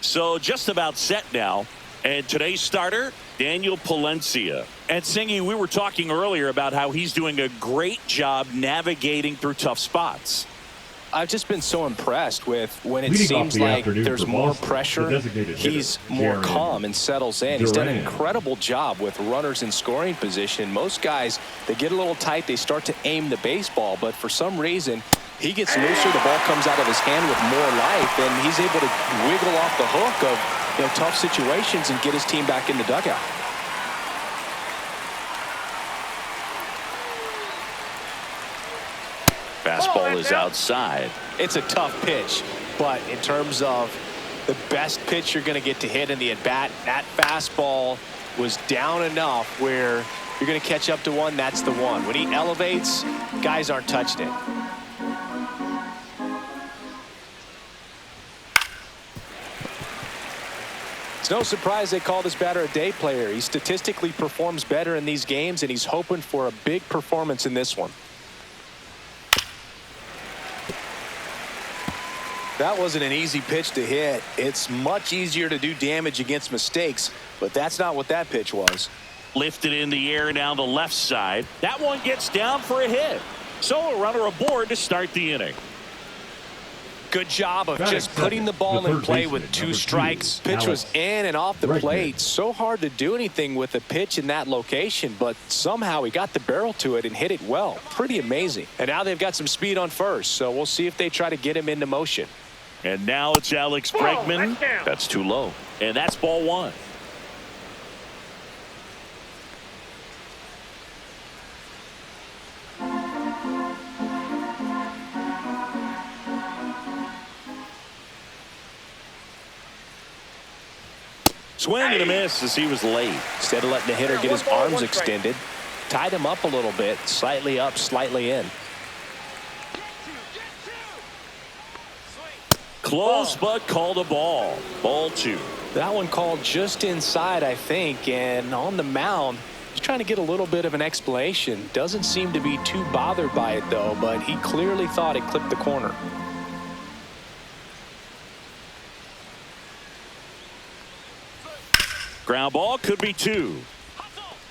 So just about set now. And today's starter, Daniel Palencia. And Singy, we were talking earlier about how he's doing a great job navigating through tough spots. I've just been so impressed with when it seems like there's more pressure, he's more calm and settles in. He's done an incredible job with runners in scoring position. Most guys, they get a little tight, they start to aim the baseball, but for some reason, he gets looser, the ball comes out of his hand with more life, and he's able to wiggle off the hook of tough situations and get his team back in the dugout. Fastball is outside. It's a tough pitch, but in terms of the best pitch you're going to get to hit in the at-bat, that fastball was down enough where you're going to catch up to one, that's the one. When he elevates, guys aren't touching it. It's no surprise they call this batter a day player. He statistically performs better in these games, and he's hoping for a big performance in this one. That wasn't an easy pitch to hit. It's much easier to do damage against mistakes, but that's not what that pitch was. Lifted in the air down the left side. That one gets down for a hit. So a runner aboard to start the inning. Good job of just putting the ball in play with 2 strikes. Pitch was in and off the plate. So hard to do anything with a pitch in that location, but somehow he got the barrel to it and hit it well. Pretty amazing. And now they've got some speed on first, so we'll see if they try to get him into motion. And now it's Alex Bregman. That's too low. And that's ball 1. Swing and a miss as he was late. Instead of letting the hitter get his arms extended, tied him up a little bit, slightly up, slightly in. Close, but called a ball. Ball 2. That one called just inside, I think, and on the mound, he's trying to get a little bit of an explanation. Doesn't seem to be too bothered by it, though, but he clearly thought it clipped the corner. Ground ball could be 2.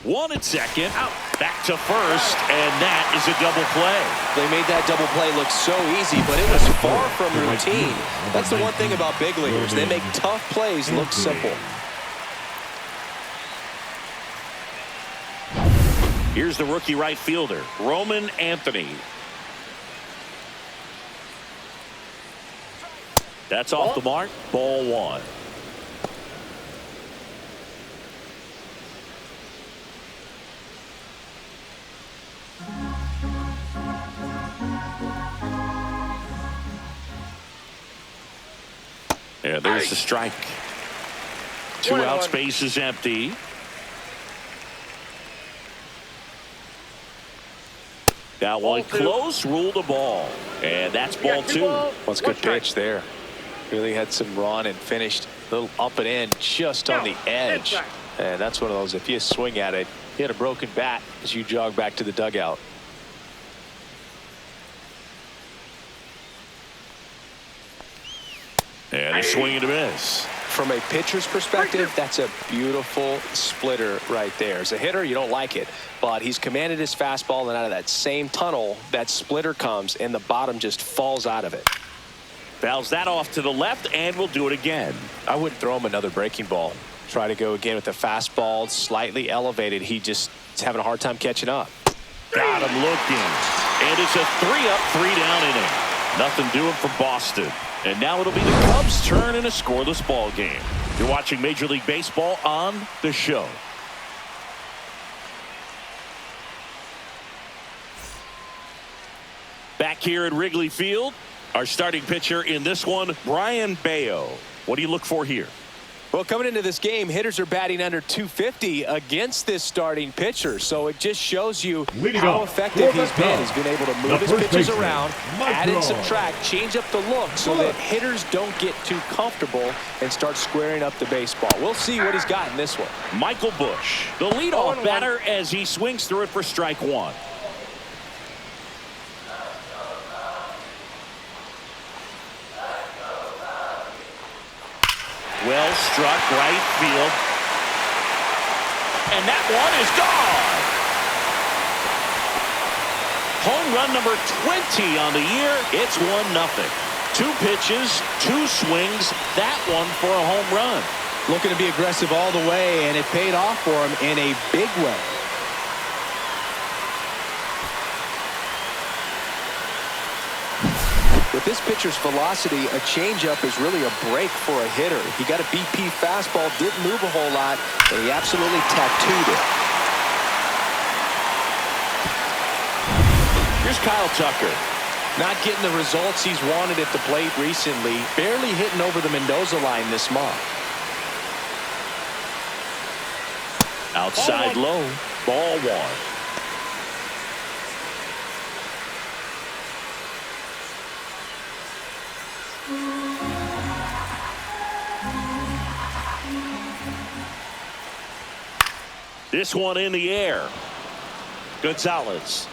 1 at second. Out. Back to first, and that is a double play. They made that double play look so easy, but it was far from routine. That's the one thing about big leaguers. They make tough plays look simple. Here's the rookie right fielder, Roman Anthony. That's off the mark. Ball 1. Yeah, there's the strike. 2 out, space is empty. That one close, ruled a ball. And that's ball 2. What's good pitch there. Really had some run and finished a little up and in just on the edge. And that's one of those, if you swing at it, you had a broken bat as you jog back to the dugout. And a swing and a miss. From a pitcher's perspective, that's a beautiful splitter right there. As a hitter, you don't like it, but he's commanded his fastball, and out of that same tunnel, that splitter comes, and the bottom just falls out of it. Fouls that off to the left, and we'll do it again. I wouldn't throw him another breaking ball. Try to go again with the fastball, slightly elevated. He just is having a hard time catching up. Got him looking. And it's a 3-up, 3-down inning. Nothing doing for Boston. And now it'll be the Cubs' turn in a scoreless ball game. You're watching Major League Baseball on The Show. Back here at Wrigley Field, our starting pitcher in this one, Brian Bayo. What do you look for here? Well, coming into this game, hitters are batting under 250 against this starting pitcher. So it just shows you how effective he's been. He's been able to move his pitches around, add and subtract, change up the look so that hitters don't get too comfortable and start squaring up the baseball. We'll see what he's got in this one. Michael Busch, the leadoff batter, as he swings through it for strike 1. Well struck right field. And that one is gone. Home run number 20 on the year. It's 1-0. 2 pitches, 2 swings. That one for a home run. Looking to be aggressive all the way, and it paid off for him in a big way. With this pitcher's velocity, a changeup is really a break for a hitter. He got a BP fastball, didn't move a whole lot, and he absolutely tattooed it. Here's Kyle Tucker. Not getting the results he's wanted at the plate recently. Barely hitting over the Mendoza line this month. Outside low. Ball 1. This one in the air. Gonzalez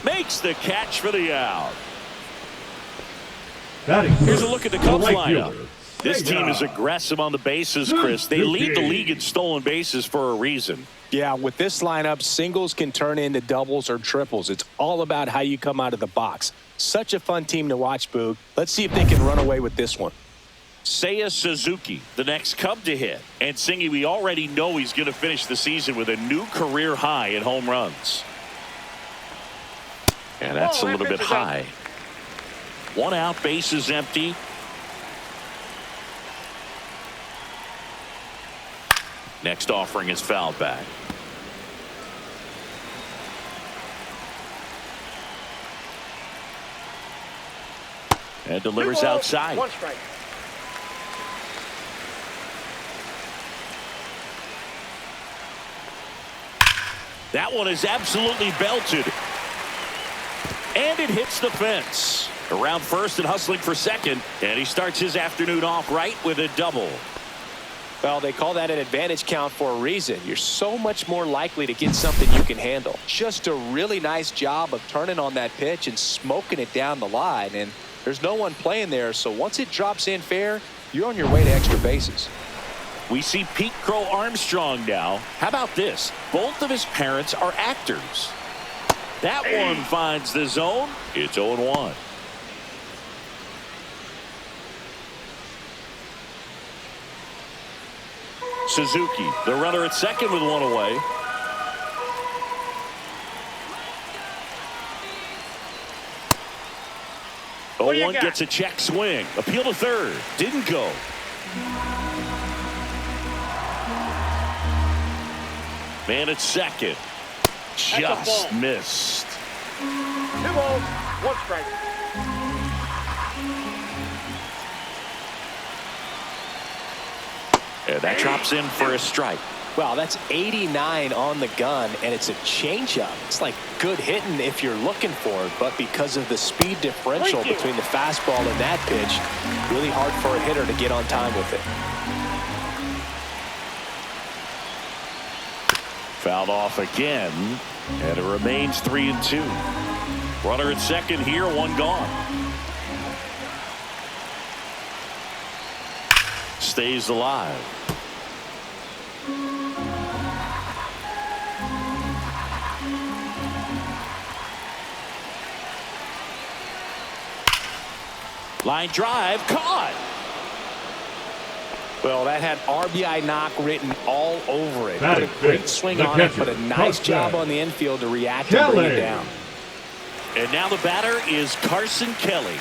makes the catch for the out. Here's a look at the Cubs lineup. This team is aggressive on the bases, Chris. They lead the league in stolen bases for a reason. Yeah, with this lineup, singles can turn into doubles or triples. It's all about how you come out of the box. Such a fun team to watch, Boog. Let's see if they can run away with this one. Seiya Suzuki, the next Cub to hit. And Singy, we already know he's going to finish the season with a new career high in home runs. And that's a little bit high. 1 out, bases empty. Next offering is fouled back. And delivers outside. 1 strike. That one is absolutely belted. And it hits the fence. Around first and hustling for second. And he starts his afternoon off right with a double. Well, they call that an advantage count for a reason. You're so much more likely to get something you can handle. Just a really nice job of turning on that pitch and smoking it down the line. And there's no one playing there, so once it drops in fair, you're on your way to extra bases. We see Pete Crow Armstrong now. How about this? Both of his parents are actors. That one finds the zone. It's 0-1. Suzuki, the runner at second with 1 away. One gets a check swing. Appeal to third. Didn't go. Man at second. Just missed. 2 balls, 1 strike. And that drops in for a strike. Wow, that's 89 on the gun, and it's a changeup. It's like good hitting if you're looking for it, but because of the speed differential between the fastball and that pitch, really hard for a hitter to get on time with it. Fouled off again, and it remains 3-2. Runner at second here, 1 gone. Stays alive. Line drive, caught. Well, that had RBI knock written all over it. Put a great swing on it, but a nice job on the infield to react and bring it down. And now the batter is Carson Kelly.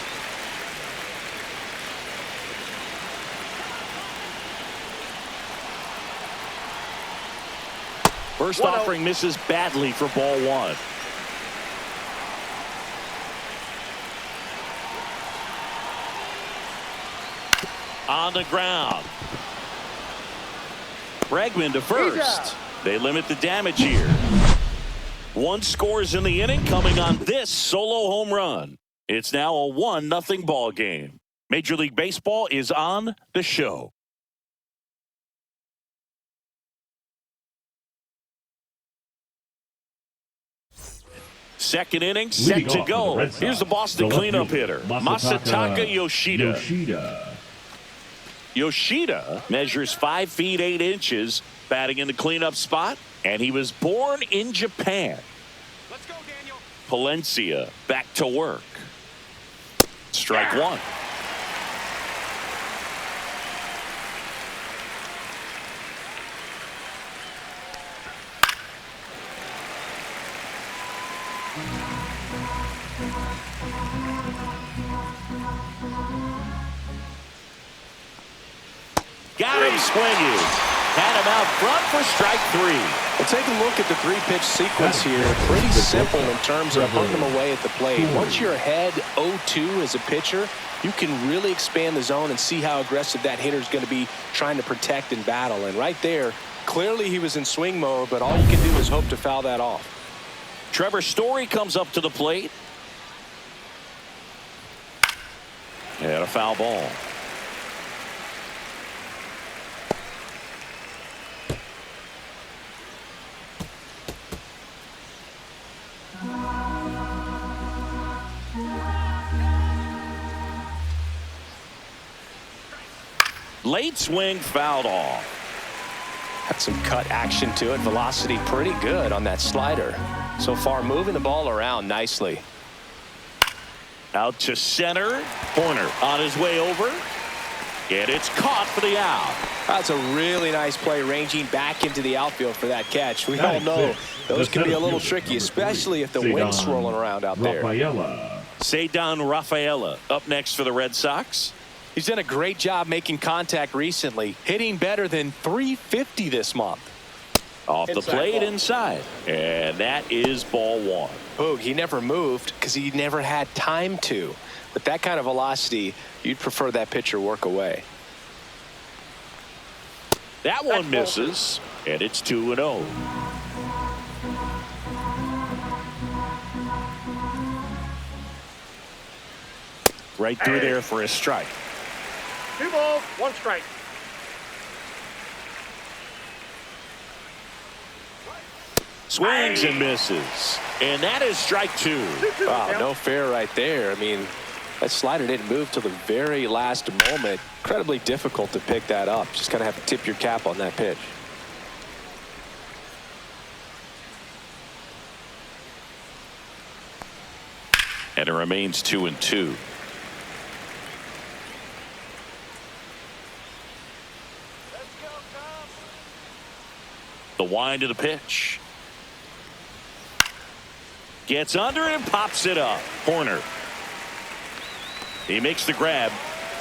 First offering misses badly for ball 1. On the ground. Bregman to first. They limit the damage here. 1 scores in the inning coming on this solo home run. It's now a 1-0 ball game. Major League Baseball is on the show. Second inning set to go. Here's the Boston cleanup hitter, Masataka Yoshida. Yoshida measures 5 feet 8 inches, batting in the cleanup spot, and he was born in Japan. Let's go, Daniel. Palencia back to work. Strike one. Got him swinging. Had him out front for strike three. Well, take a look at the 3-pitch sequence here. Pretty simple in terms of putting them away at the plate. Once you're ahead 0-2 as a pitcher, you can really expand the zone and see how aggressive that hitter is going to be trying to protect and battle. And right there, clearly he was in swing mode, but all you can do is hope to foul that off. Trevor Story comes up to the plate. And a foul ball. Late swing fouled off. Got some cut action to it. Velocity pretty good on that slider. So far moving the ball around nicely. Out to center. Horner on his way over. And it's caught for the out. That's a really nice play, ranging back into the outfield for that catch. We all know those can be a little tricky, especially if the wind's swirling around out there. Ceddanne Rafaela up next for the Red Sox. He's done a great job making contact recently, hitting better than .350 this month. Off the plate inside. And that is ball one. Oh, he never moved because he never had time to. With that kind of velocity, you'd prefer that pitcher work away. That one misses, and it's 2-0. Right through there for a strike. 2 balls, 1 strike. Swings and misses. And that is strike 2. Wow, no fair right there. I mean, that slider didn't move till the very last moment. Incredibly difficult to pick that up. Just kind of have to tip your cap on that pitch. And it remains 2-2. The wind of the pitch. Gets under and pops it up. Horner. He makes the grab,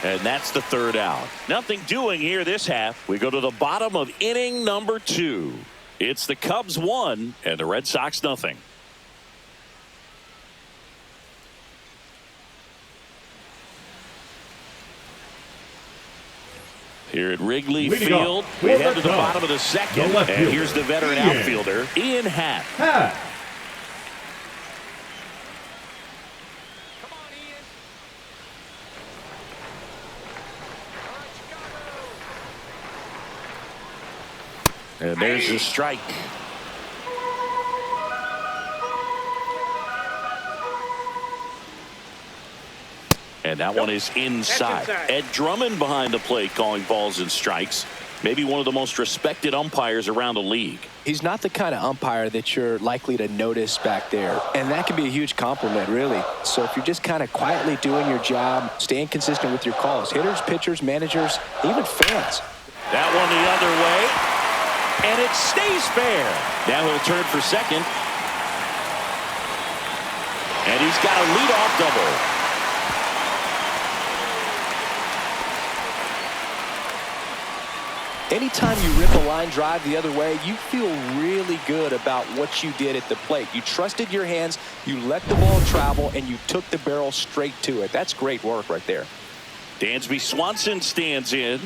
and that's the third out. Nothing doing here this half. We go to the bottom of inning number 2. It's the Cubs 1 and the Red Sox nothing. Here at Wrigley Field, we head to the bottom of the second, and here's the veteran outfielder, Ian Happ. And there's the strike. And that one is inside. Ed Drummond behind the plate calling balls and strikes. Maybe one of the most respected umpires around the league. He's not the kind of umpire that you're likely to notice back there. And that can be a huge compliment, really. So if you're just kind of quietly doing your job, staying consistent with your calls, hitters, pitchers, managers, even fans. That one the other way. And it stays fair. Now he'll turn for second. And he's got a leadoff double. Anytime you rip a line drive the other way, you feel really good about what you did at the plate. You trusted your hands, you let the ball travel, and you took the barrel straight to it. That's great work right there. Dansby Swanson stands in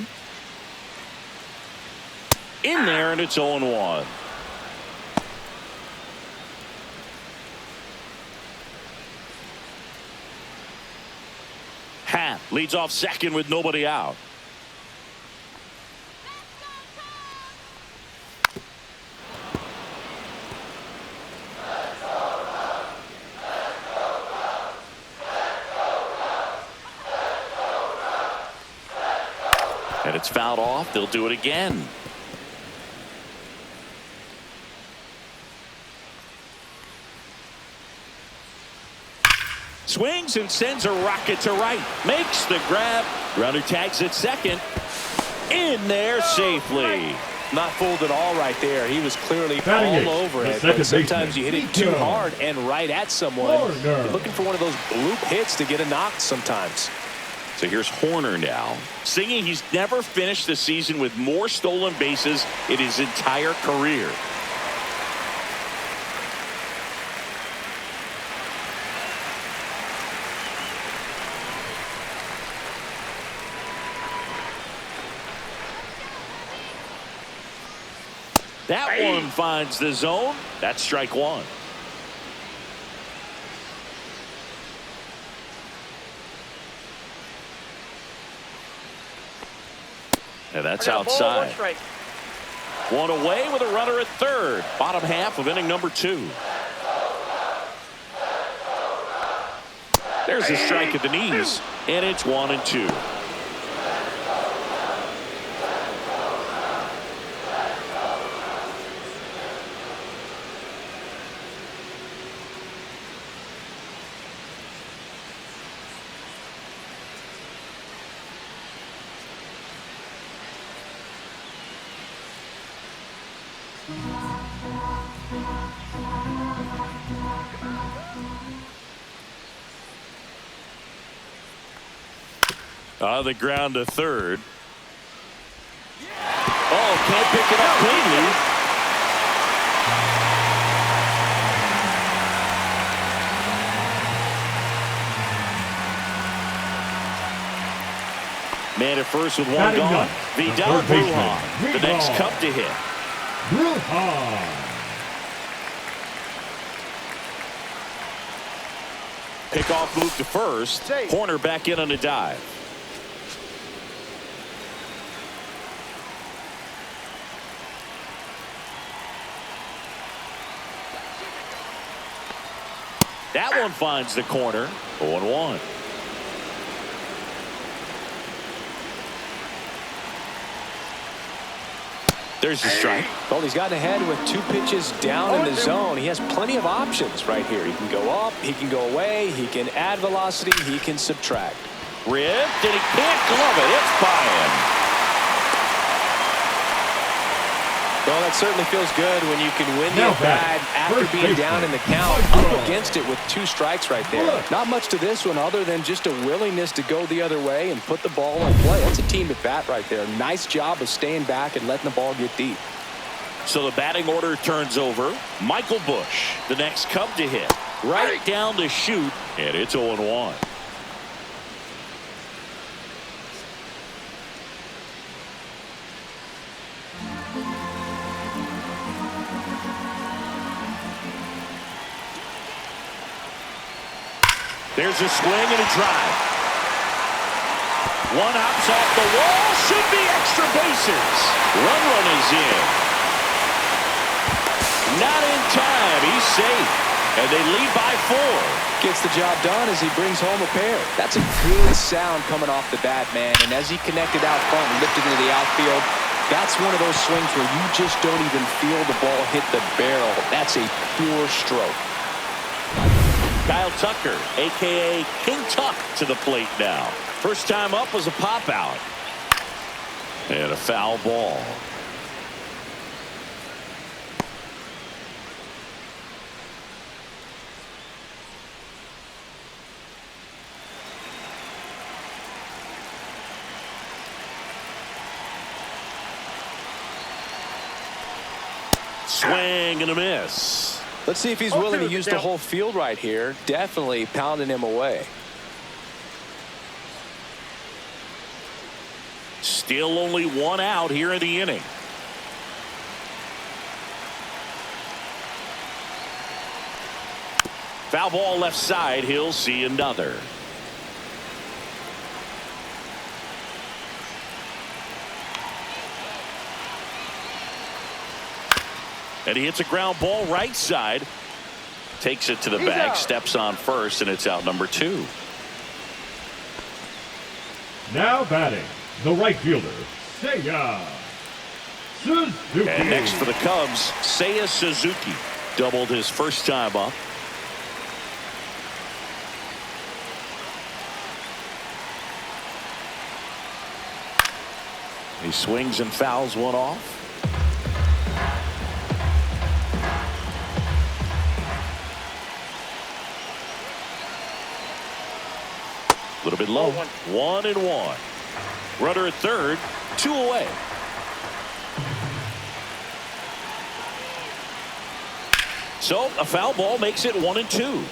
there, and it's 0-1. Happ leads off second with nobody out. And it's fouled off. They'll do it again. Swings and sends a rocket to right. Makes the grab. Runner tags at second. In there safely. Not fooled at all right there. He was clearly all over it. But sometimes you hit it too hard and right at someone. You're looking for one of those bloop hits to get a knock sometimes. So here's Horner now, singing he's never finished the season with more stolen bases in his entire career. That one finds the zone. That's strike one. And that's outside. One away with a runner at third. Bottom half of inning number 2. There's a strike at the knees. And it's 1-2. On the ground to third. Oh, can't pick it up cleanly. Man at first with one gone. Vidal Brujan, the next cup to hit. Pickoff move to first. Horner back in on a dive. That one finds the corner. 0-1. There's the strike. Well, he's gotten ahead with 2 pitches down in the zone. He has plenty of options right here. He can go up, he can go away, he can add velocity, he can subtract. Ripped, and he can't glove it. It's by him. Well, that certainly feels good when you can win the at-bat after being down in the count, up against it with 2 strikes right there. Not much to this one other than just a willingness to go the other way and put the ball in play. That's a team at-bat right there. Nice job of staying back and letting the ball get deep. So the batting order turns over. Michael Busch, the next Cub to hit. Right down to shoot, and it's 0-1. There's a swing and a drive. One hops off the wall. Should be extra bases. Run is in. Not in time. He's safe. And they lead by 4. Gets the job done as he brings home a pair. That's a good sound coming off the bat, man. And as he connected out front and lifted into the outfield, that's one of those swings where you just don't even feel the ball hit the barrel. That's a pure stroke. Kyle Tucker, a.k.a. King Tuck, to the plate now. First time up was a pop out. And a foul ball. Swing and a miss. Let's see if he's willing to use the whole field right here. Definitely pounding him away. Still only 1 out here in the inning. Foul ball left side. He'll see another. And he hits a ground ball right side. Takes it to the bag. Steps on first, and it's out number 2. Now batting, the right fielder, Seiya Suzuki. And next for the Cubs, Seiya Suzuki. Doubled his first time up. He swings and fouls one off. A little bit low. 1-1. Runner at third, 2 away. So a foul ball makes it 1-2.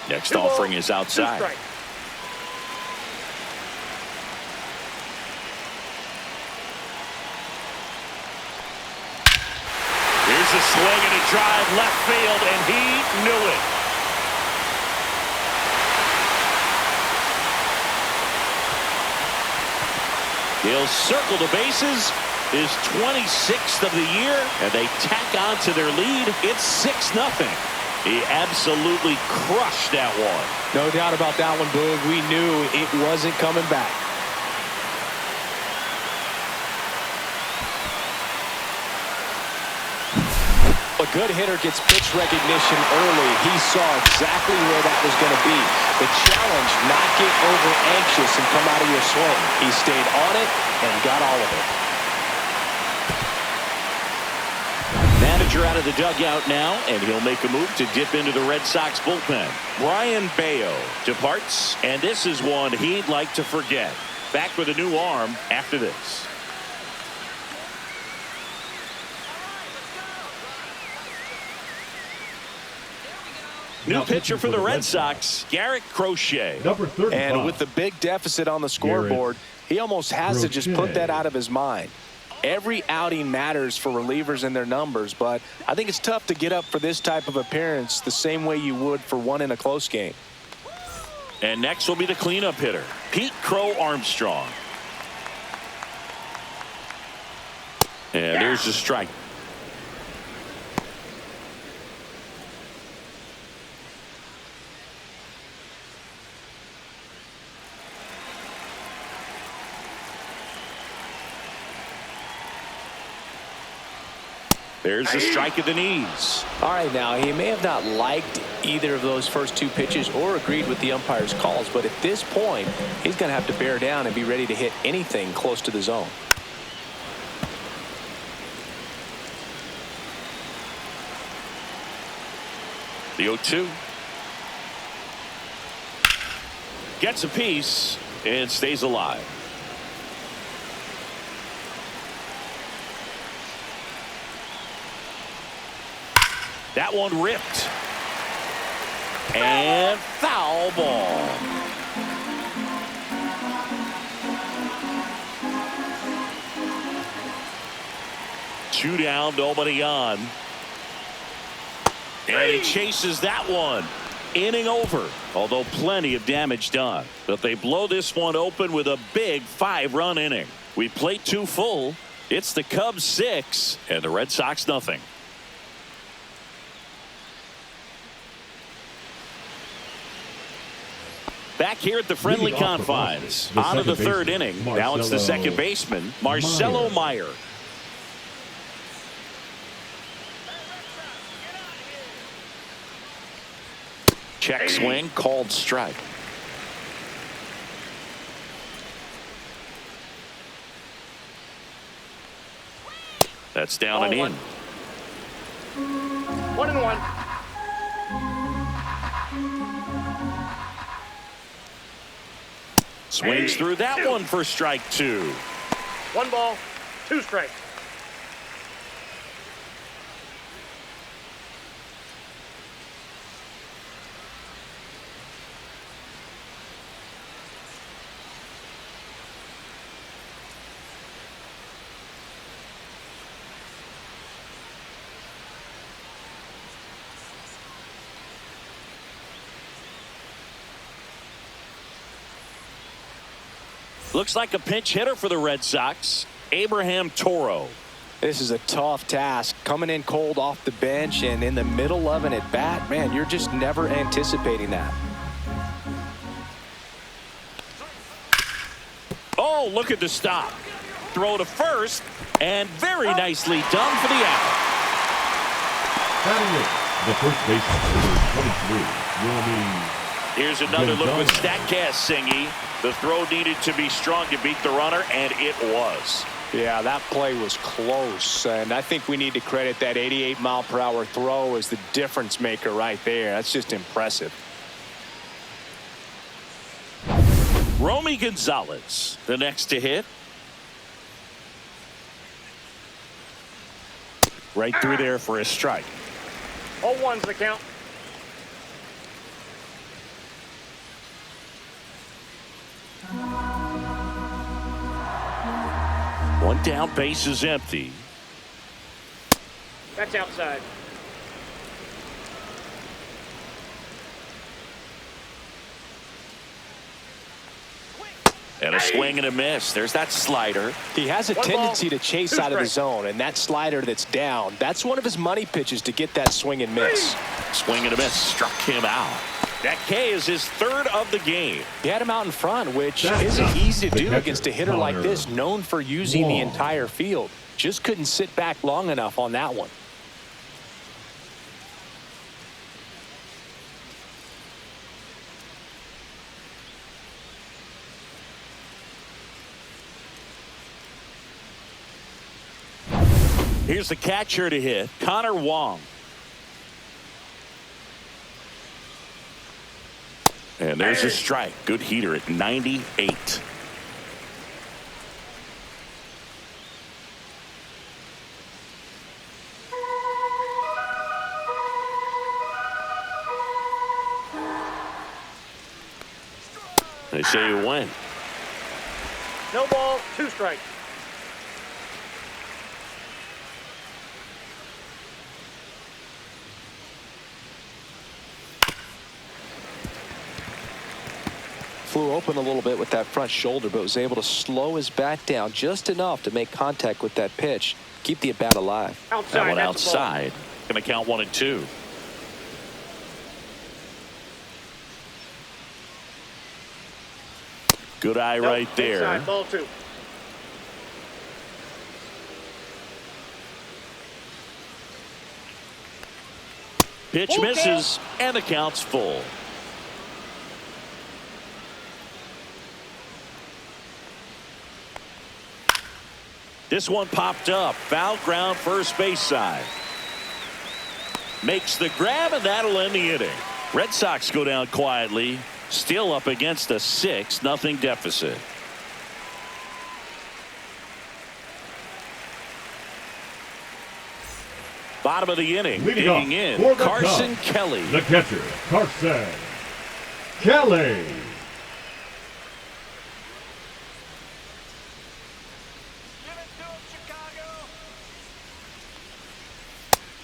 Next offering is outside. Here's a swing and a drive left field, and he knew it. He'll circle the bases, his 26th of the year, and they tack on to their lead. It's 6-0. He absolutely crushed that one. No doubt about that one, Boog. We knew it wasn't coming back. A good hitter gets pitch recognition early. He saw exactly where that was going to be. The challenge, not get over anxious and come out of your swing. He stayed on it and got all of it. Manager out of the dugout now, and he'll make a move to dip into the Red Sox bullpen. Brian Bayo departs, and this is one he'd like to forget. Back with a new arm after this. New pitcher for the Red Sox, Garrett Crochet. Number 35. And with the big deficit on the scoreboard, he almost has to just put that out of his mind. Every outing matters for relievers and their numbers, but I think it's tough to get up for this type of appearance the same way you would for one in a close game. And next will be the cleanup hitter, Pete Crow Armstrong. And there's the strike. There's the strike at the knees. All right, now, he may have not liked either of those first two pitches or agreed with the umpire's calls, but at this point, he's going to have to bear down and be ready to hit anything close to the zone. The 0-2. Gets a piece and stays alive. That one ripped. And foul ball. Two down, nobody on. And he chases that one. Inning over, although plenty of damage done. But they blow this one open with a big 5-run inning. We played 2 full. It's the Cubs 6 and the Red Sox nothing. Back here at the friendly confines. On to the third inning. Now it's the second baseman, Marcelo Meyer. Check swing, called strike. That's down and in. 1-1. Swings through that one for strike 2. 1 ball, 2 strikes. Looks like a pinch hitter for the Red Sox, Abraham Toro. This is a tough task. Coming in cold off the bench and in the middle of an at-bat, man, you're just never anticipating that. Oh, look at the stop. Throw to first, and very nicely done for the out. Batting it, the first baseman, number 23, Here's another look with StatCast, Singy. The throw needed to be strong to beat the runner, and it was. Yeah, that play was close, and I think we need to credit that 88-mile-per-hour throw as the difference maker right there. That's just impressive. Romy Gonzalez, the next to hit. Right through there for a strike. 0-1's the count. One down, base is empty. That's outside. And a swing and a miss. There's that slider. He has a tendency to chase out of the strikes. zone, and that slider that's down, that's one of his money pitches to get that swing and miss. Swing and a miss. Struck him out. That K is his third of the game. He had him out in front, which isn't easy to do against a hitter like this, known for using the entire field. Just couldn't sit back long enough on that one. Here's the catcher to hit, Connor Wong. And there's a strike. Good heater at 98. They say you win. No ball, 2 strikes. Flew open a little bit with that front shoulder, but was able to slow his bat down just enough to make contact with that pitch. Keep the at-bat alive. Outside. That one That's the ball. outside. Going to count 1 and 2. Good eye Nope, right there. Inside, ball 2. Pitch misses, and the count's full. This one popped up. Foul ground, first base side. Makes the grab, and that'll end the inning. Red Sox go down quietly, still up against a 6-0 deficit. Bottom of the inning, leading off digging in, for the Carson Cubs, Kelly. the catcher, Carson Kelly.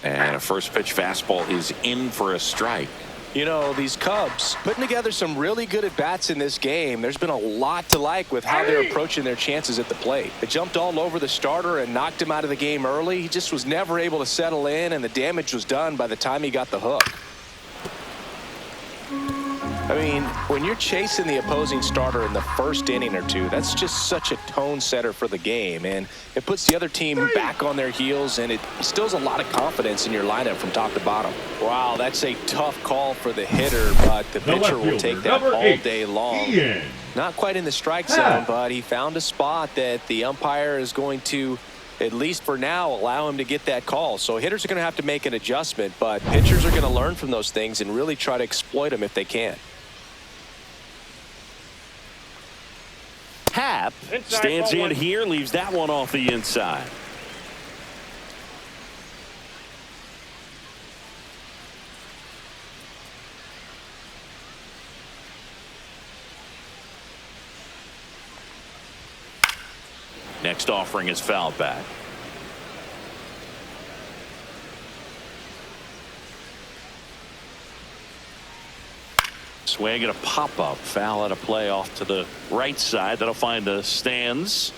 And a first pitch fastball is in for a strike. You know, these Cubs putting together some really good at-bats in this game. There's been a lot to like with how they're approaching their chances at the plate. They jumped all over the starter and knocked him out of the game early. He just was never able to settle in, and the damage was done by the time he got the hook. I mean, when you're chasing the opposing starter in the first inning or two, that's just such a tone setter for the game, and it puts the other team back on their heels, and it instills a lot of confidence in your lineup from top to bottom. Wow, that's a tough call for the hitter, but the pitcher will take that all day long. Not quite in the strike zone, but he found a spot that the umpire is going to, at least for now, allow him to get that call. So hitters are going to have to make an adjustment, but pitchers are going to learn from those things and really try to exploit them if they can. Happ stands in here, leaves that one off the inside. Next offering is foul back. Swing and a pop-up. Foul at a play off to the right side. That'll find the stands.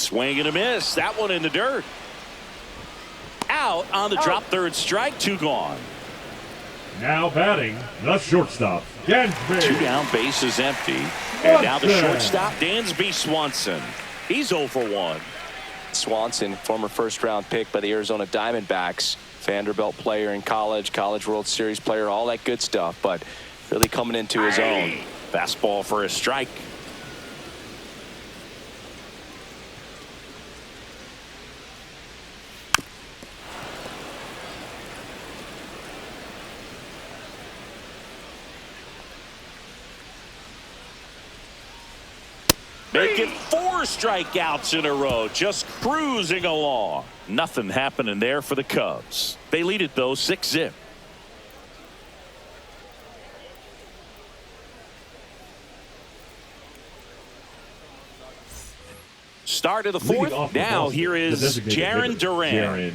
Swing and a miss. That one in the dirt. Out on the drop, third strike, 2 gone. Now batting, the shortstop, Dansby. 2 down, base is empty. And now the shortstop, Dansby Swanson. He's 0 for 1. Swanson, former first-round pick by the Arizona Diamondbacks. Vanderbilt player in college, College World Series player, all that good stuff, but really coming into his own. Fastball for a strike. Making 4 strikeouts in a row, just cruising along. Nothing happening there for the Cubs. They lead it, though, 6-0. Start of the 4th. Now here is Jarren Duran.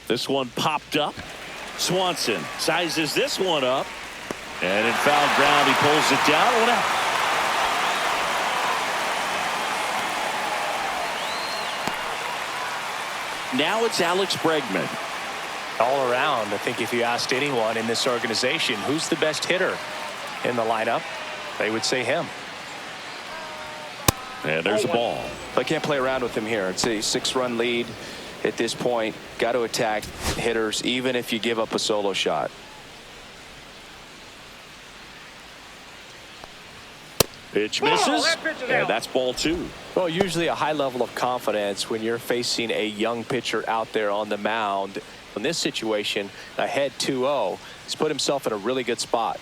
This one popped up. Swanson sizes this one up. And in foul ground, he pulls it down. 1 out. Now it's Alex Bregman. All around, I think if you asked anyone in this organization who's the best hitter in the lineup, they would say him. And there's a ball. I can't play around with him here. It's a 6-run lead at this point. Got to attack hitters even if you give up a solo shot. Pitch misses, and that's ball 2. Well, usually a high level of confidence when you're facing a young pitcher out there on the mound. In this situation, ahead 2-0, he's put himself in a really good spot.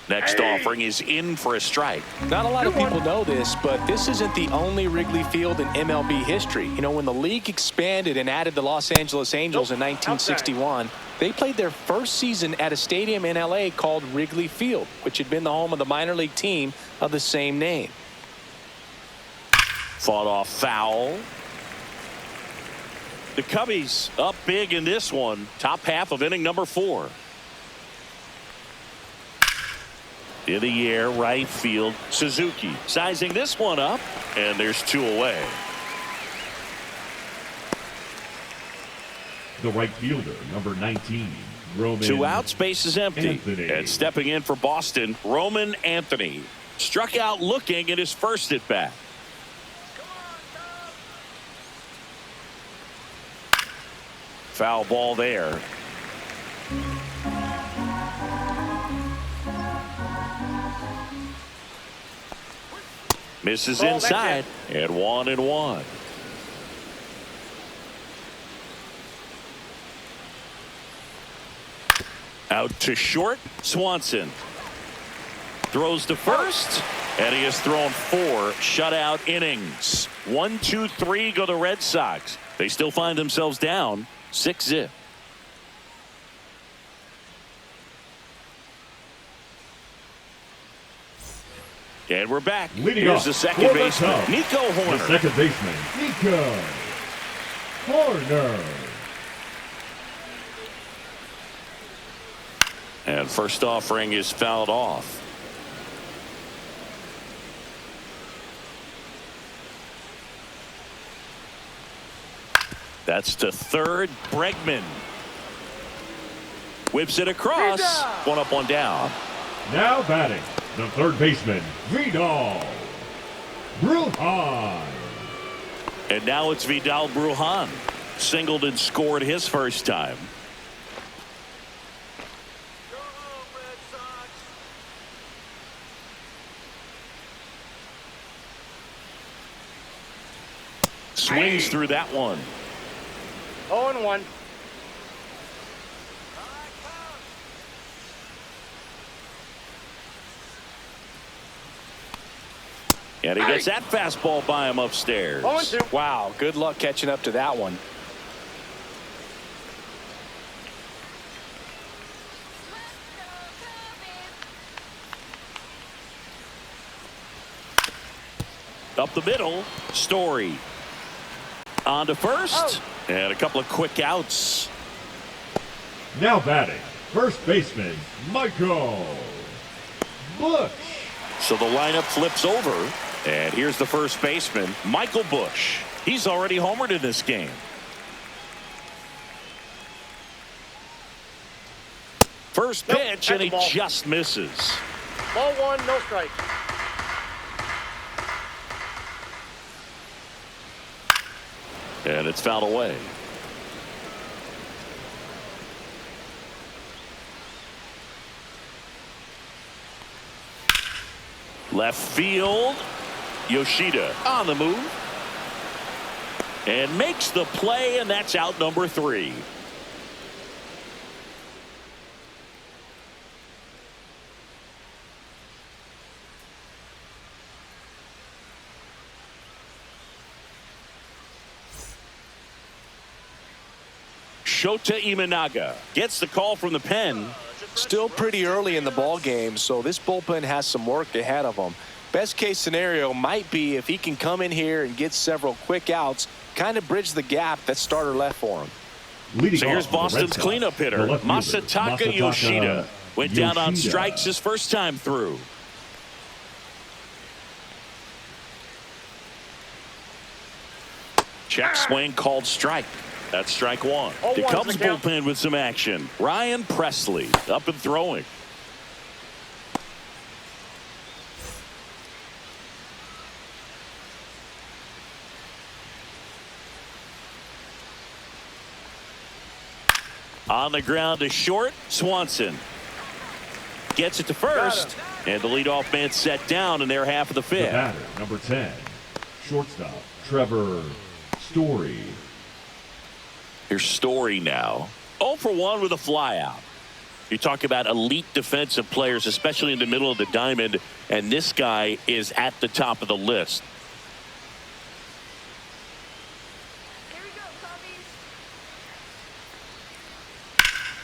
Next offering is in for a strike. Not a lot of people know this, but this isn't the only Wrigley Field in MLB history. You know, when the league expanded and added the Los Angeles Angels in 1961, they played their first season at a stadium in LA called Wrigley Field, which had been the home of the minor league team of the same name. Fought off foul. The Cubbies up big in this one. Top half of inning number 4. In the air, right field, Suzuki sizing this one up, and there's 2 away. The right fielder, number 19, Roman. 2 outs, base is empty. Anthony. And stepping in for Boston, Roman Anthony. Struck out looking at his first at bat. Foul ball there. Misses inside, and 1-1. Out to short, Swanson. Throws to first, and he has thrown 4 shutout innings. 1, 2, 3 go the Red Sox. They still find themselves down 6-0. And we're back. Here's the second baseman, Nico Horner. The second baseman, Nico Horner. And first offering is fouled off. That's to third. Bregman whips it across. 1 up, 1 down. Now batting, the third baseman, Vidal Brujan. And now it's Vidal Brujan. Singled and scored his first time. Swings through that one. 0-1. And he gets that fastball by him upstairs. 0-2. Wow, good luck catching up to that one. Up the middle, Story. On to first, and a couple of quick outs. Now batting, First baseman, Michael Bush. So the lineup flips over, and here's the first baseman, Michael Bush. He's already homered in this game. First pitch, and he just misses. Ball one, no strike. And it's fouled away. Left field, Yoshida on the move. And makes the play, and that's out number 3. Shota Imanaga gets the call from the pen. Still pretty early in the ball game, so this bullpen has some work ahead of them. Best case scenario might be if he can come in here and get several quick outs, kind of bridge the gap that starter left for him. So here's Boston's cleanup hitter, Masataka Yoshida. Went down on strikes his first time through. Check swing called strike. That's strike 1. The Cubs bullpen with some action. Ryan Presley up and throwing. On the ground to short, Swanson gets it to first, and the leadoff man set down in their half of the 5th. The batter, number 10, shortstop Trevor Story. Here's Story now. 0 for 1 with a flyout. You talk about elite defensive players, especially in the middle of the diamond, and this guy is at the top of the list. Here we go,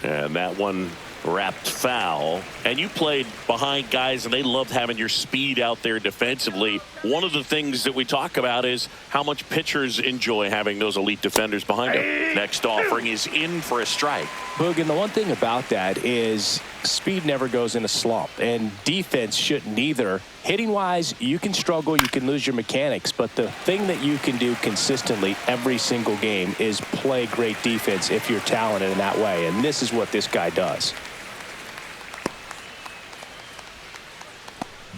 puppies. And that one wrapped foul. And you played behind guys, and they loved having your speed out there defensively. One of the things that we talk about is how much pitchers enjoy having those elite defenders behind them. Next offering is in for a strike. Boog, and the one thing about that is speed never goes in a slump, and defense shouldn't either. Hitting wise, you can struggle, you can lose your mechanics, but the thing that you can do consistently every single game is play great defense if you're talented in that way, and this is what this guy does.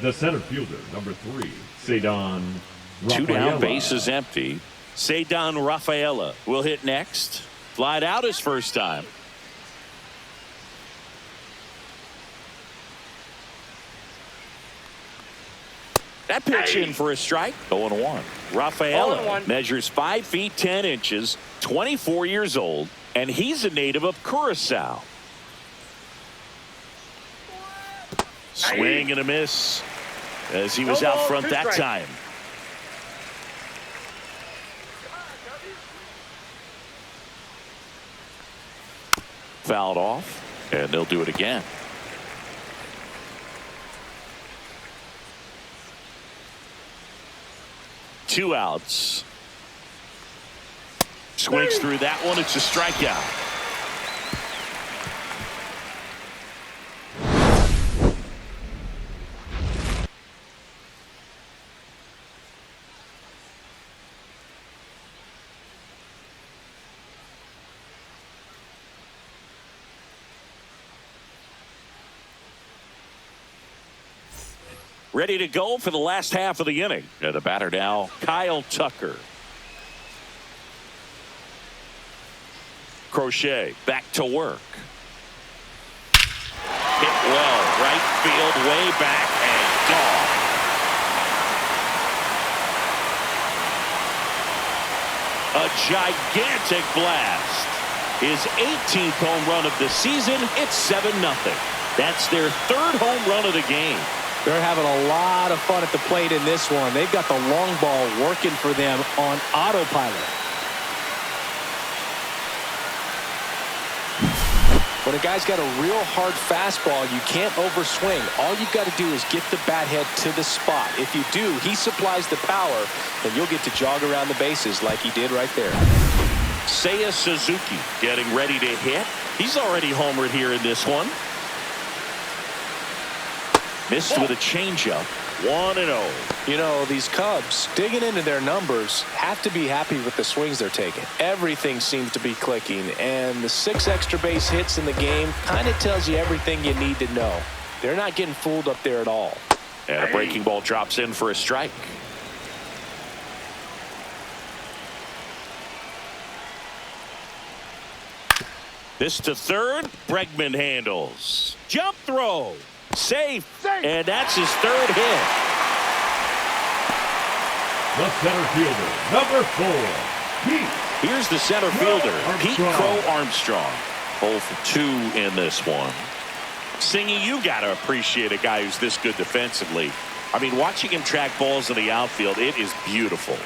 The center fielder, number 3, Ceddanne Rafaela. 2 down, base is empty. Ceddanne Rafaela will hit next. Flied out his first time. That pitch in for a strike. 0-1. Rafaela measures 5 feet 10 inches, 24 years old, and he's a native of Curacao. Swing and a miss as he was out front that time. Fouled off, and they'll do it again. Two outs. Swings through that one. It's a strikeout. Ready to go for the last half of the inning. And the batter now, Kyle Tucker. Crochet back to work. Hit well, right field, way back, and gone. A gigantic blast. His 18th home run of the season. It's 7-0. That's their 3rd home run of the game. They're having a lot of fun at the plate in this one. They've got the long ball working for them on autopilot. When a guy's got a real hard fastball, you can't overswing. All you've got to do is get the bat head to the spot. If you do, he supplies the power, and you'll get to jog around the bases like he did right there. Seiya Suzuki getting ready to hit. He's already homered here in this one. Missed with a changeup. 1-0. You know, these Cubs, digging into their numbers, have to be happy with the swings they're taking. Everything seems to be clicking, and the 6 extra base hits in the game kind of tells you everything you need to know. They're not getting fooled up there at all. And a breaking ball drops in for a strike. This to third. Bregman handles. Jump throw. Safe. And that's his 3rd hit. The center fielder, number 4, Pete. Here's the center fielder, Pete Crow Armstrong. 0 for 2 in this one. Singy, you got to appreciate a guy who's this good defensively. I mean, watching him track balls in the outfield, it is beautiful.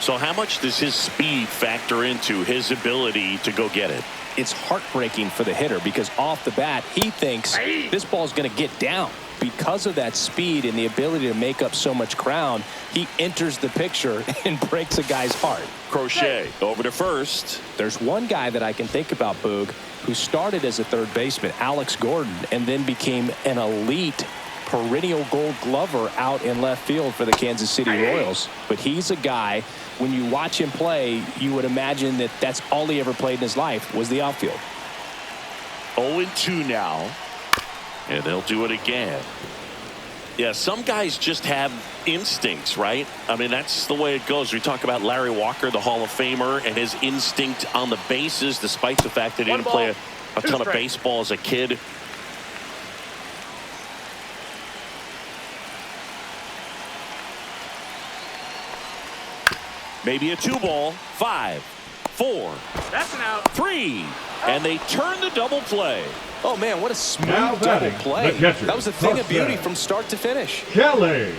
So how much does his speed factor into his ability to go get it? It's heartbreaking for the hitter because off the bat, he thinks this ball is going to get down. Because of that speed and the ability to make up so much ground, he enters the picture and breaks a guy's heart. Crochet over to first. There's one guy that I can think about, Boog, who started as a third baseman, Alex Gordon, and then became an elite perennial Gold Glover out in left field for the Kansas City Royals. But he's a guy, when you watch him play, you would imagine that that's all he ever played in his life was the outfield. 0-2 now. And they'll do it again. Yeah, some guys just have instincts, right? I mean, that's the way it goes. We talk about Larry Walker, the Hall of Famer, and his instinct on the bases, despite the fact that he didn't play a ton of baseball as a kid. Maybe a 2-ball. 5, 4. That's an out. 3. And they turn the double play. Oh, man, what a smooth double play. That was a thing of beauty from start to finish. Kelly.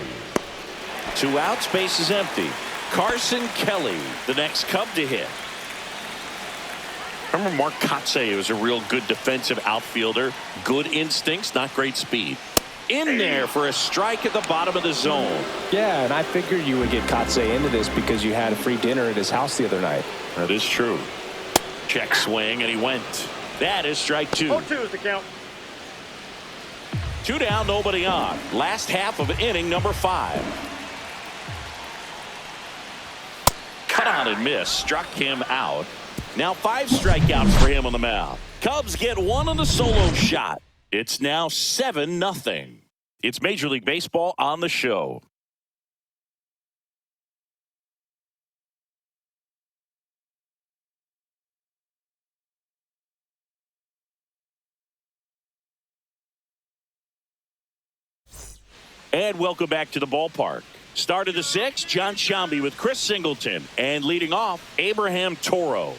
2 outs, base is empty. Carson Kelly, the next Cub to hit. Remember Mark Kotsay was a real good defensive outfielder. Good instincts, not great speed. In there for a strike at the bottom of the zone. Yeah, and I figured you would get Kotsay into this because you had a free dinner at his house the other night. That is true. Check swing, and he went. That is strike 2. 0-2 is the count. 2 down, nobody on. Last half of inning number 5. Cut on and miss. Struck him out. Now 5 strikeouts for him on the mound. Cubs get 1 on the solo shot. It's now 7-0. It's Major League Baseball on the show. And welcome back to the ballpark. Start of the 6th, John Sciambi with Chris Singleton. And leading off, Abraham Toro.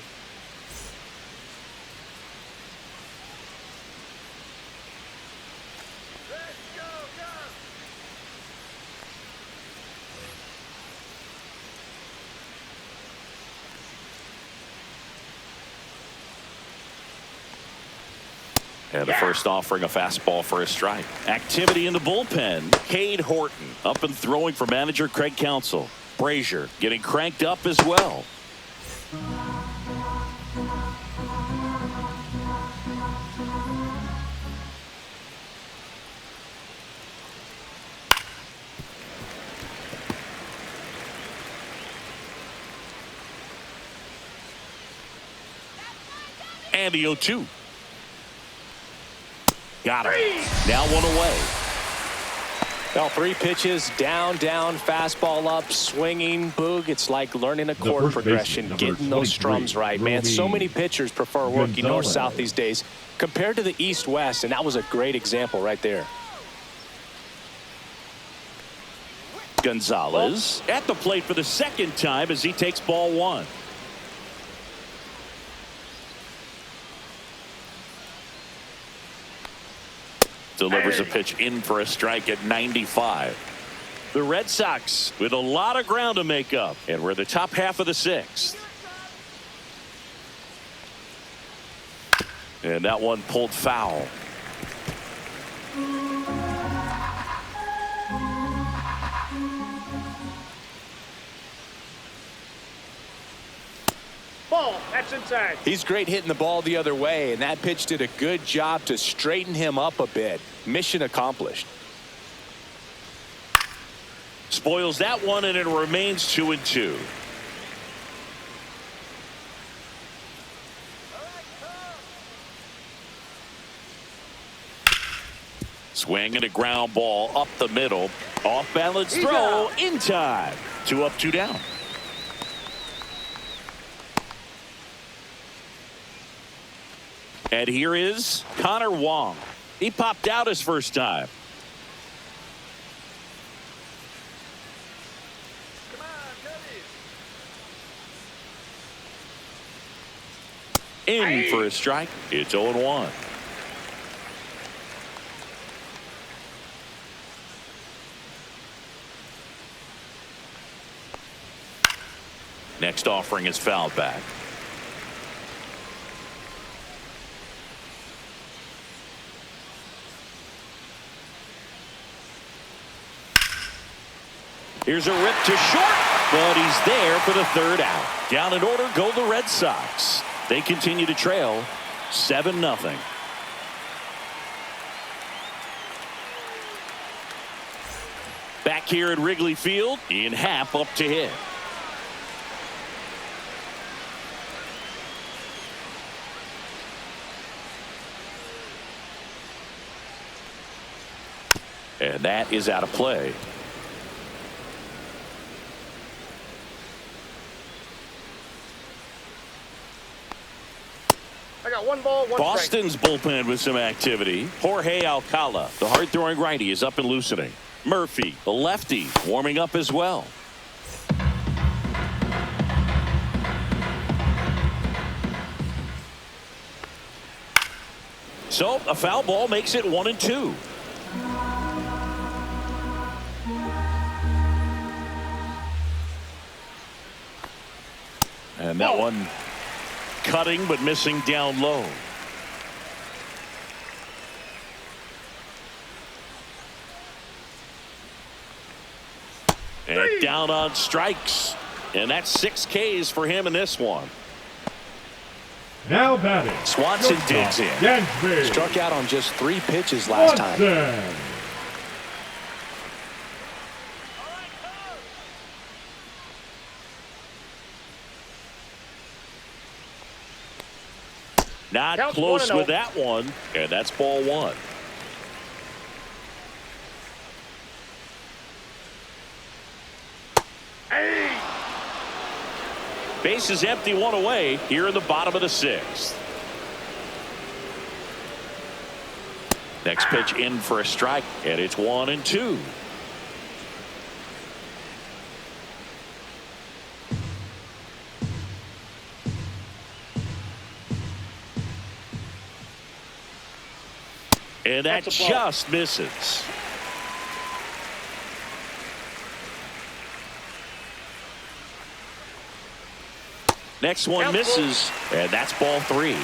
And the first offering, a fastball for a strike. Activity in the bullpen. Cade Horton up and throwing for manager Craig Counsell. Brazier getting cranked up as well. And the 0-2. Got him. Now 1 away. Well, 3 pitches, down, fastball up, swinging, Boog. It's like learning a chord progression, getting those strums right, man. So many pitchers prefer working north-south these days compared to the east-west, and that was a great example right there. Gonzalez at the plate for the 2nd time as he takes ball 1. Delivers a pitch in for a strike at 95. The Red Sox with a lot of ground to make up, and we're the top half of the 6th. And that one pulled foul. ball. That's inside. He's great hitting the ball the other way, and that pitch did a good job to straighten him up a bit. Mission accomplished. Spoils that one, and it remains 2-2. Swing and a ground ball up the middle. Off balance throw in time. 2 up, 2 down. And here is Connor Wong. He popped out his first time. In for a strike. It's 0-1. Next offering is fouled back. Here's a rip to short, but he's there for the third out. Down in order go the Red Sox. They continue to trail 7-0. Back here at Wrigley Field, Ian Happ up to hit. And that is out of play. I got 1 ball, 1 Boston's strike. bullpen with some activity. Jorge Alcala, the hard-throwing righty, is up and loosening. Murphy, the lefty, warming up as well. So a foul ball makes it 1-2. And that one cutting but missing down low. And down on strikes. And that's 6 Ks for him in this one. Now batting. Swanson digs in. Yansby. Struck out on just 3 pitches last time. Swanson. Not Counts close 1-0. with that one. And that's ball 1. Base is empty, 1 away here in the bottom of the 6th. Next pitch in for a strike, and it's 1-2. And that just misses. Next one misses, and that's ball 3.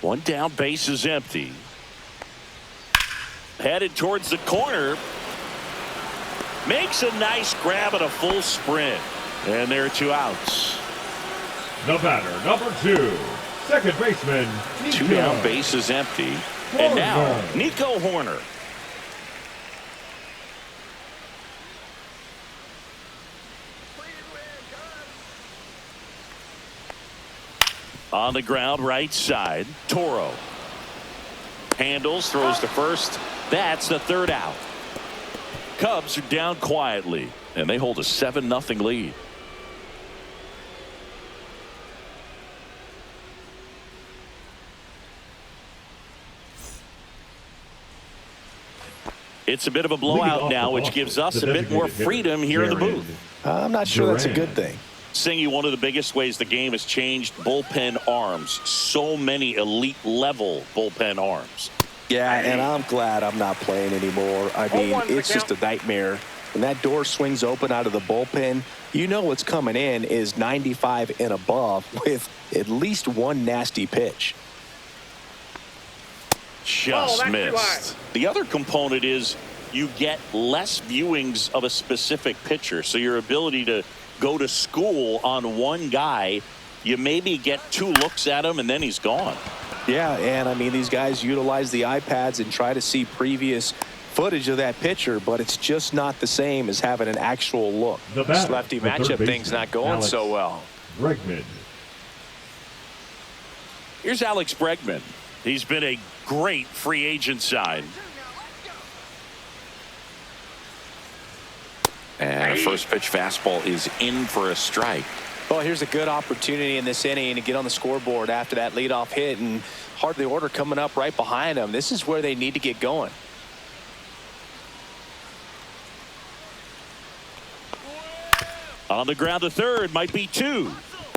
One down, base is empty. Headed towards the corner. Makes a nice grab at a full sprint. And there are 2 outs. The batter, number 2, second baseman, Nico. 2 down, base is empty. And now, Nico Horner. On the ground, right side, Toro. Handles, throws to first. That's the 3rd out. Cubs are down quietly, and they hold a 7-0 lead. It's a bit of a blowout now, which gives us a bit more freedom here in the booth. I'm not sure that's a good thing. Singy, one of the biggest ways the game has changed, bullpen arms. So many elite level bullpen arms. Yeah, and I'm glad I'm not playing anymore. I mean, it's just a nightmare When that door swings open out of the bullpen, you know what's coming in is 95 and above with at least one nasty pitch. Just missed. The other component is you get less viewings of a specific pitcher. So your ability to go to school on one guy, you maybe get 2 looks at him and then he's gone. Yeah, and I mean, these guys utilize the iPads and try to see previous footage of that pitcher, but it's just not the same as having an actual look. This lefty matchup thing's not going so well. Bregman. Here's Alex Bregman. He's been a great free agent sign. And first pitch fastball is in for a strike. Well, here's a good opportunity in this inning to get on the scoreboard after that leadoff hit, and heart of the order coming up right behind them. This is where they need to get going. On the ground to third, might be 2.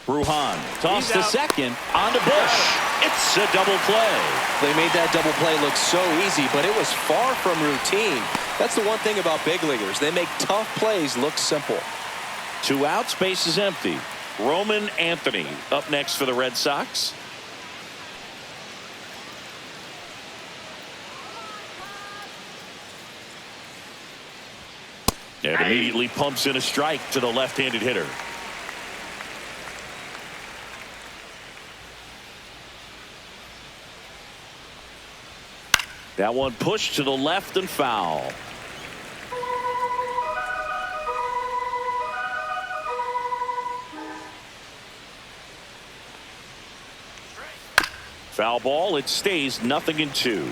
Brujan toss to second, on to Bush. It's a double play. They made that double play look so easy, but it was far from routine. That's the one thing about big leaguers. They make tough plays look simple. 2 outs, base is empty. Roman Anthony up next for the Red Sox. And immediately pumps in a strike to the left-handed hitter. That one pushed to the left and foul. Foul ball. It stays 0-2.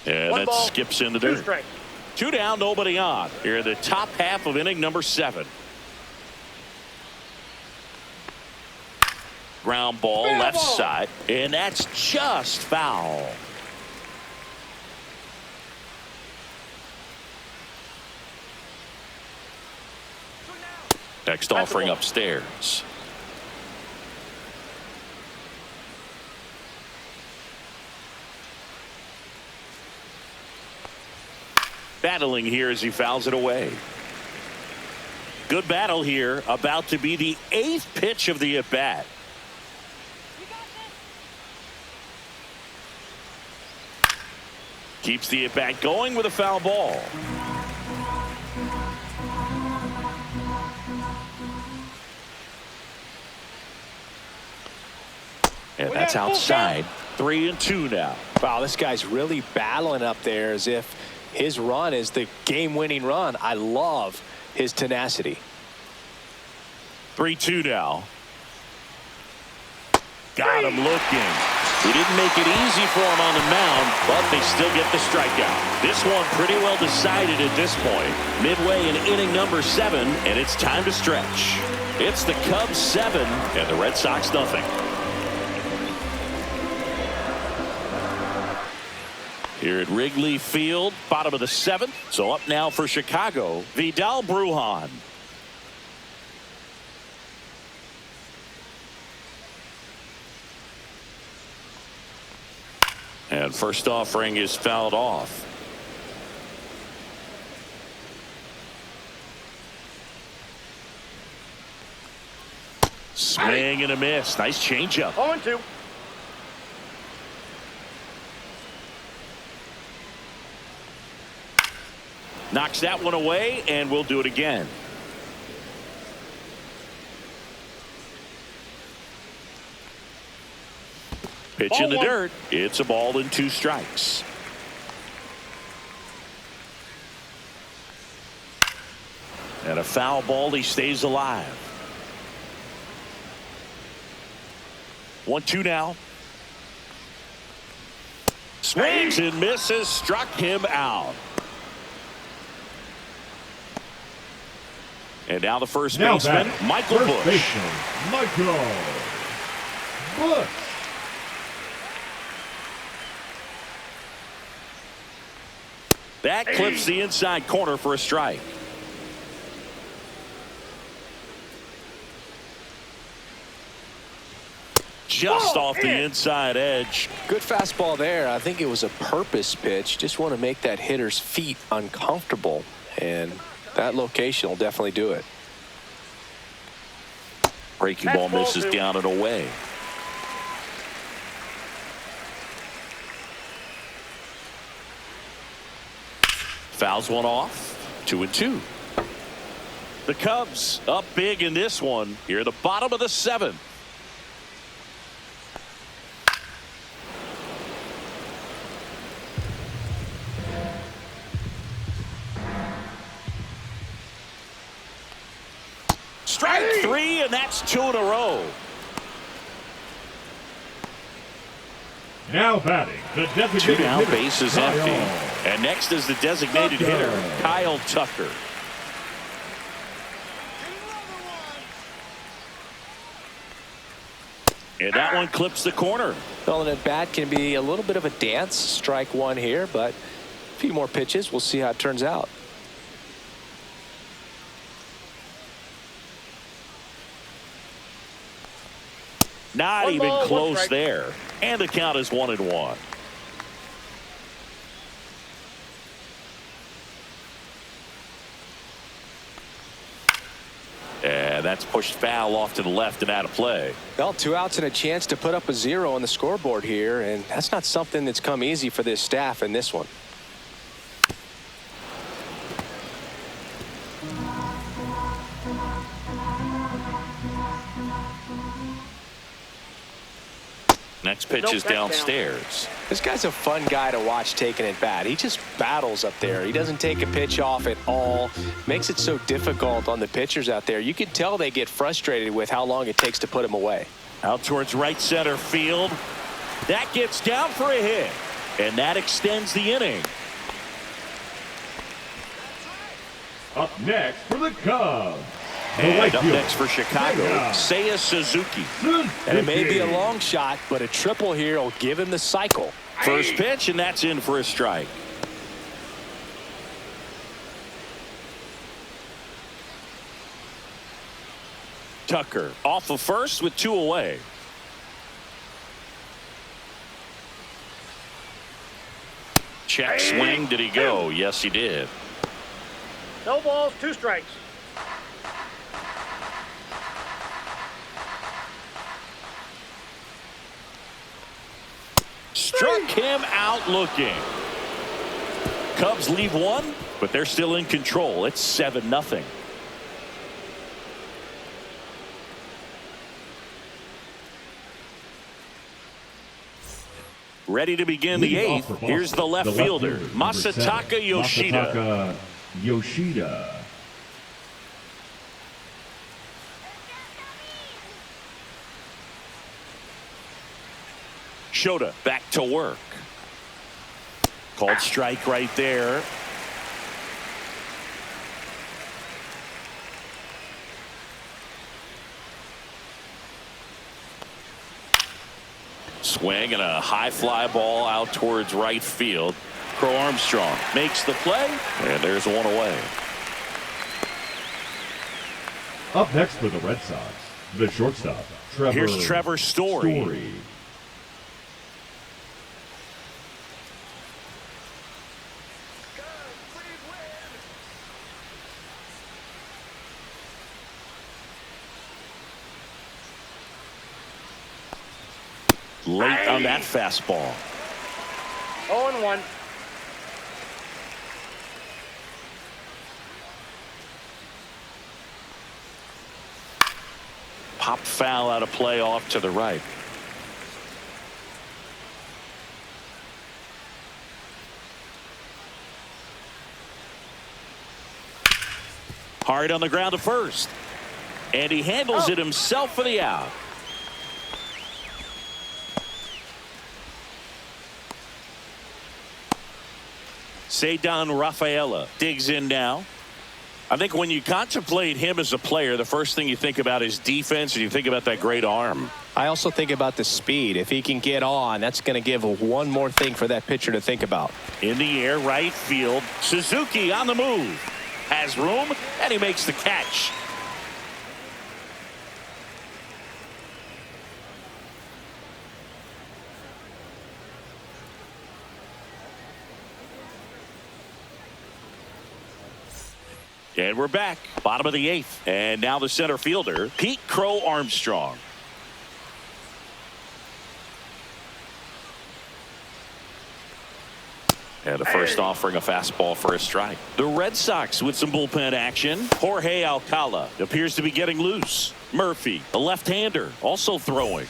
And that skips into dirt. 2 down, nobody on. Here in the top half of inning number 7. Ground ball left side, and that's just foul. Next offering upstairs. Battling here as he fouls it away. Good battle here. About to be the 8th pitch of the at-bat. Keeps the at-bat going with a foul ball. And that's outside. 3-2 now. Wow, this guy's really battling up there as if his run is the game-winning run. I love his tenacity. 3-2 now. Got him looking. He didn't make it easy for him on the mound, but they still get the strikeout. This one pretty well decided at this point. Midway in inning number 7, and it's time to stretch. It's the Cubs 7 and the Red Sox nothing. Here at Wrigley Field, bottom of the 7th. So up now for Chicago, Vidal Brujan. And first offering is fouled off. Swing and a miss. Nice changeup. 0-2. Knocks that one away, and we'll do it again. Pitch in the dirt. It's a ball and 2 strikes. And a foul ball. He stays alive. 1-2 now. Swings and misses. Struck him out. And now the first baseman, Michael Bush. Michael Bush. That clips the inside corner for a strike. just off the inside edge. Good fastball there. I think it was a purpose pitch. Just want to make that hitter's feet uncomfortable, and that location will definitely do it. Breaking ball misses down and away. Fouls one off. 2-2. The Cubs up big in this one here at the bottom of the 7th. Strike 3, and that's 2 in a row. Now batting, the designated 2 down, hitter, base is empty. And next is the designated hitter, Kyle Tucker. And that one clips the corner. Well, an at bat can be a little bit of a dance. Strike 1 here, but a few more pitches. We'll see how it turns out. Not even close there. And the count is 1-1. And that's pushed foul off to the left and out of play. Well, 2 outs and a chance to put up a 0 on the scoreboard here, and that's not something that's come easy for this staff in this one. Next pitch is downstairs. This guy's a fun guy to watch taking at bat. He just battles up there. He doesn't take a pitch off at all. Makes it so difficult on the pitchers out there. You can tell they get frustrated with how long it takes to put him away. Out towards right center field. That gets down for a hit. And that extends the inning. Up next for the Cubs. And up next for Chicago, Seiya Suzuki. And it may be a long shot, but a triple here will give him the cycle. First pitch, and that's in for a strike. Tucker off of first with 2 away. Check swing. Did he go? Yes, he did. No balls, 2 strikes. Struck him out looking. Cubs leave 1, but they're still in control. It's 7-0. Ready to begin the 8th. Here's the left fielder, Masataka Yoshida. Shota back to work. Called strike right there. Swing and a high fly ball out towards right field. Crow Armstrong makes the play, and there's 1 away. Up next for the Red Sox, the shortstop, Trevor. Here's Trevor Story. Late on that fastball. 0-1. Popped foul out of play off to the right. Hard on the ground to first. And he handles it himself for the out. Ceddanne Rafaela digs in now. I think when you contemplate him as a player, the first thing you think about is defense, and you think about that great arm. I also think about the speed. If he can get on, that's going to give 1 more thing for that pitcher to think about. In the air, right field. Suzuki on the move. Has room, and he makes the catch. And we're back. Bottom of the 8th. And now the center fielder, Pete Crow Armstrong. And the first offering a fastball for a strike. The Red Sox with some bullpen action. Jorge Alcala appears to be getting loose. Murphy, a left-hander, also throwing.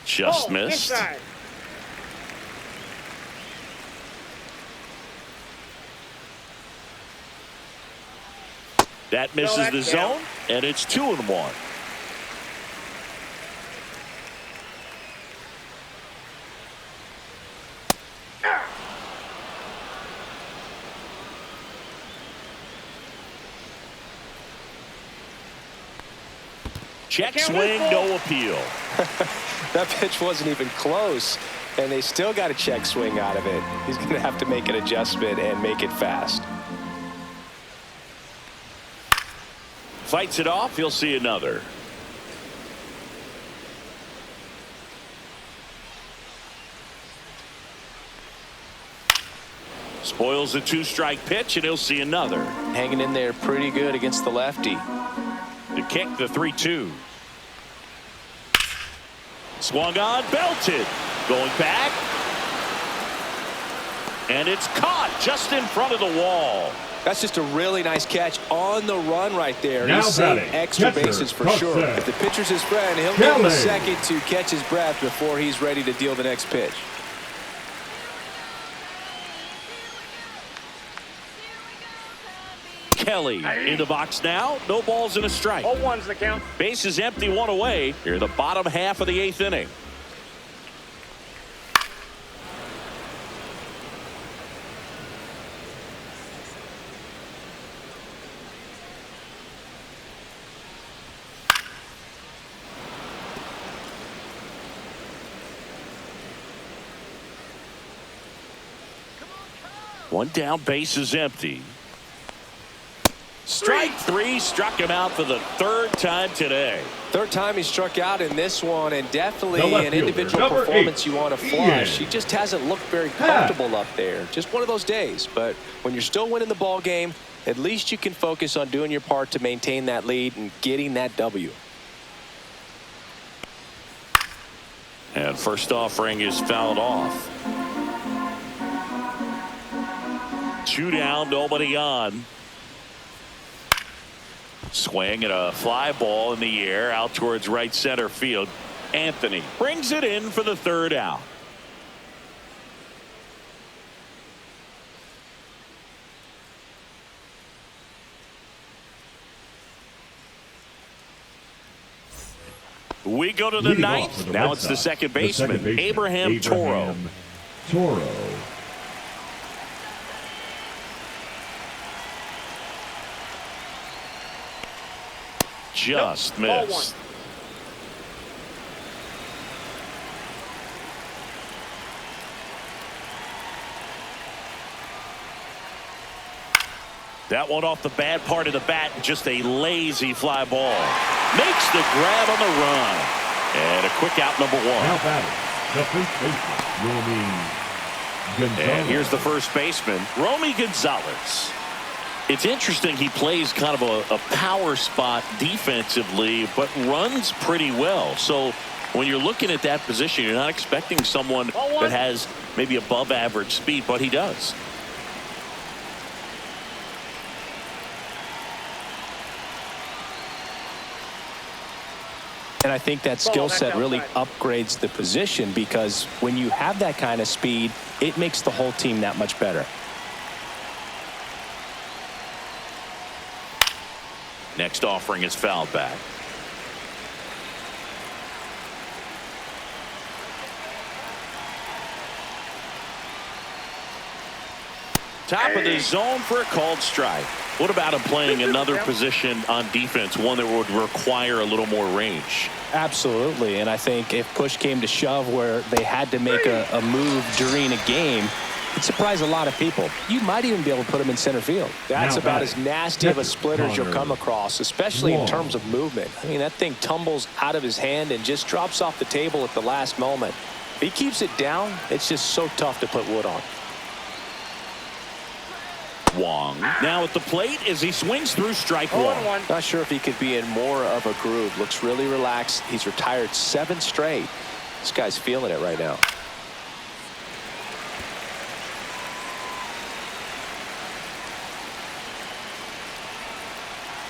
Just missed. Inside. That misses the zone, and it's 2-1. Check swing, no appeal. That pitch wasn't even close, and they still got a check swing out of it. He's going to have to make an adjustment and make it fast. Fights it off. He'll see another. Spoils the 2-strike pitch, and he'll see another. Hanging in there pretty good against the lefty. The kick, the 3-2. Swung on, belted. Going back. And it's caught just in front of the wall. That's just a really nice catch on the run right there. Now He's saving extra bases for sure. If the pitcher's his friend, he'll give him a second to catch his breath before he's ready to deal the next pitch. Kelly in the box now. No balls and a strike. 0-1's the count. Base is empty, 1 away. Here in the bottom half of the 8th inning. One down, base is empty. Strike 3, struck him out for the 3rd time today. 3rd time he struck out in this one, and definitely an individual performance you want to flush. He just hasn't looked very comfortable up there. Just one of those days. But when you're still winning the ball game, at least you can focus on doing your part to maintain that lead and getting that W. And first offering is fouled off. 2 down, nobody on. Swing and a fly ball in the air out towards right center field. Anthony brings it in for the 3rd out. We go to the 9th. Now it's the second baseman, Abraham Toro. Just missed. That one off the bad part of the bat, just a lazy fly ball. Makes the grab on the run. And a quick out, number 1. Now batting, the first baseman, Romy Gonzalez. And here's the first baseman, Romy Gonzalez. It's interesting, he plays kind of a power spot defensively, but runs pretty well. So when you're looking at that position, you're not expecting someone that has maybe above average speed, but he does. And I think that skill set really upgrades the position, because when you have that kind of speed, it makes the whole team that much better. Next offering is fouled back. Top of the zone for a called strike. What about him playing another position on defense, one that would require a little more range? Absolutely, and I think if push came to shove where they had to make a move during a game, it'd surprise a lot of people. You might even be able to put him in center field. That's about as nasty of a splitter as you'll come across, especially in terms of movement. I mean, that thing tumbles out of his hand and just drops off the table at the last moment. If he keeps it down, it's just so tough to put wood on. Wong now at the plate as he swings through strike one. 0-1. Not sure if he could be in more of a groove. Looks really relaxed. He's retired 7 straight. This guy's feeling it right now.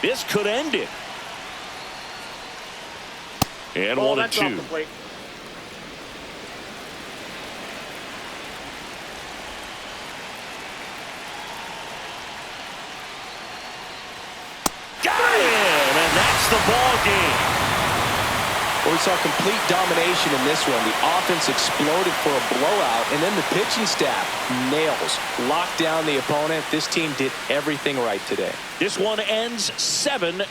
This could end it. And Ball, 1-2. that's off the plate. Got him, and that's the ball game. Well, we saw complete domination in this one. The offense exploded for a blowout, and then the pitching staff nails, locked down the opponent. This team did everything right today. This one ends 7